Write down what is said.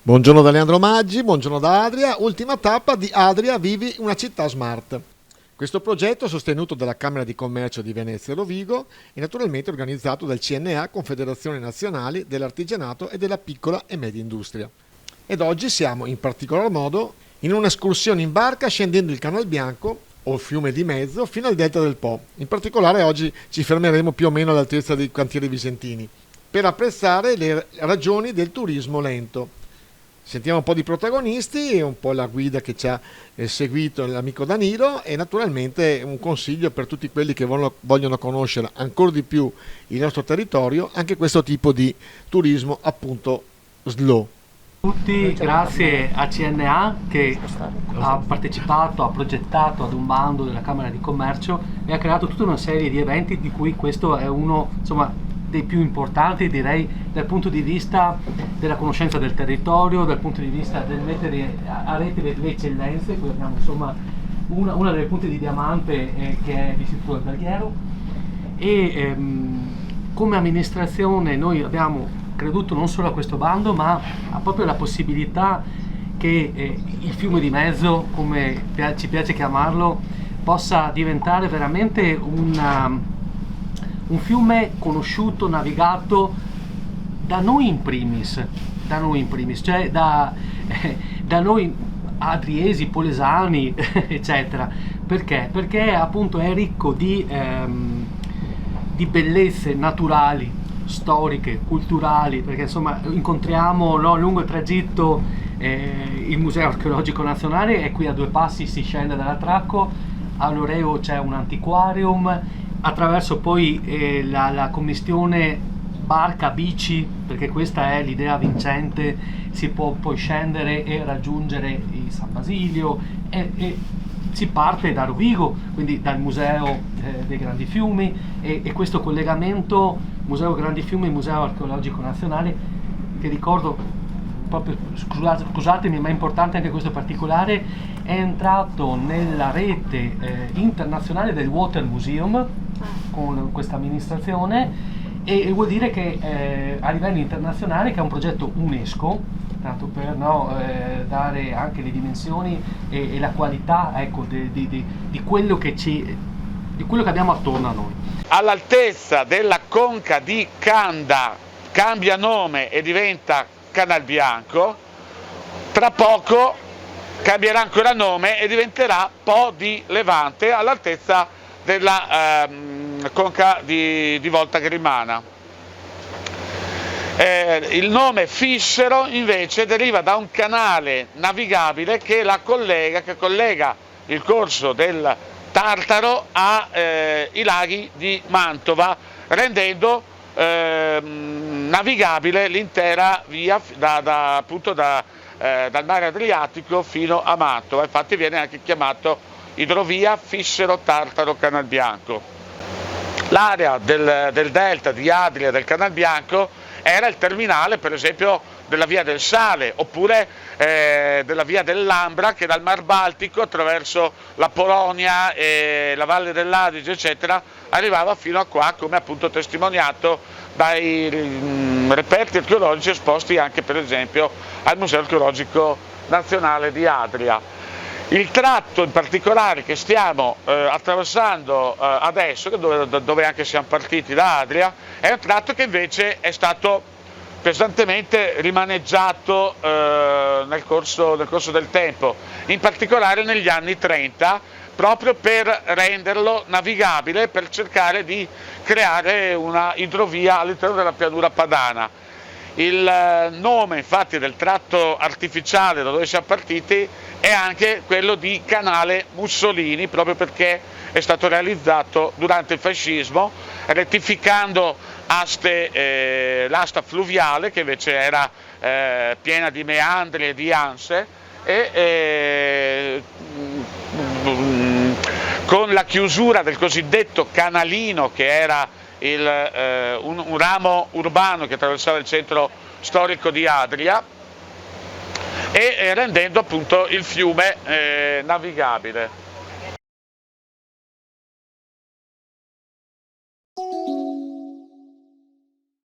Buongiorno da Leandro Maggi, buongiorno da Adria, ultima tappa di Adria Vivi una città smart. Questo progetto, sostenuto dalla Camera di Commercio di Venezia e Rovigo, è naturalmente organizzato dal CNA, Confederazione Nazionale dell'Artigianato e della Piccola e Media Industria. Ed oggi siamo in particolar modo in un'escursione in barca scendendo il Canal Bianco, o il fiume di mezzo, fino al delta del Po. In particolare oggi ci fermeremo più o meno all'altezza dei cantieri vicentini, per apprezzare le ragioni del turismo lento. Sentiamo un po' di protagonisti e un po' la guida che ci ha seguito l'amico Danilo e naturalmente un consiglio per tutti quelli che vogliono conoscere ancora di più il nostro territorio, anche questo tipo di turismo appunto slow. Tutti, grazie a CNA che ha partecipato, ha progettato ad un bando della Camera di Commercio e ha creato tutta una serie di eventi di cui questo è uno, insomma, dei più importanti, direi, dal punto di vista della conoscenza del territorio, dal punto di vista del mettere a rete le eccellenze. Qui abbiamo insomma una delle punte di diamante che è l'Istituto Alberghiero e come amministrazione noi abbiamo creduto non solo a questo bando ma a proprio la possibilità che il fiume di mezzo, come ci piace chiamarlo, possa diventare veramente un fiume conosciuto, navigato da noi in primis, cioè da noi adriesi, polesani, eccetera. Perché? Perché appunto è ricco di bellezze naturali, storiche, culturali, perché insomma incontriamo lungo il tragitto il Museo Archeologico Nazionale e qui a due passi si scende dall'attracco, a Loreo c'è un antiquarium, attraverso poi la commistione barca-bici, perché questa è l'idea vincente, si può poi scendere e raggiungere il San Basilio e si parte da Rovigo, quindi dal Museo dei Grandi Fiumi e questo collegamento Museo Grandi Fiumi e Museo Archeologico Nazionale, che ricordo proprio, scusatemi ma è importante anche questo particolare, è entrato nella rete internazionale del Water Museum con questa amministrazione e vuol dire che a livello internazionale, che è un progetto UNESCO, tanto per dare anche le dimensioni e la qualità, ecco, di quello che abbiamo attorno a noi. All'altezza della conca di Canda cambia nome e diventa Canal Bianco, tra poco cambierà ancora nome e diventerà Po di Levante all'altezza della conca di Volta Grimana. Il nome Fissero invece deriva da un canale navigabile che collega il corso del Tartaro ai laghi di Mantova, rendendo navigabile l'intera via dal mare Adriatico fino a Mantova. Infatti viene anche chiamato idrovia Fissero-Tartaro-Canal Bianco. L'area del delta di Adria del Canal Bianco era il terminale, per esempio, della via del Sale oppure della via dell'Ambra, che dal Mar Baltico attraverso la Polonia e la Valle dell'Adige eccetera arrivava fino a qua, come appunto testimoniato dai reperti archeologici esposti anche per esempio al Museo Archeologico Nazionale di Adria. Il tratto in particolare che stiamo attraversando adesso, dove anche siamo partiti da Adria, è un tratto che invece è stato pesantemente rimaneggiato nel corso del tempo, in particolare negli anni 30, proprio per renderlo navigabile, per cercare di creare una idrovia all'interno della pianura padana. Il nome infatti del tratto artificiale da dove siamo partiti è anche quello di Canale Mussolini, proprio perché è stato realizzato durante il fascismo, rettificando l'asta fluviale, che invece era piena di meandri e di anse, e con la chiusura del cosiddetto canalino, che era un ramo urbano che attraversava il centro storico di Adria, e rendendo appunto il fiume navigabile.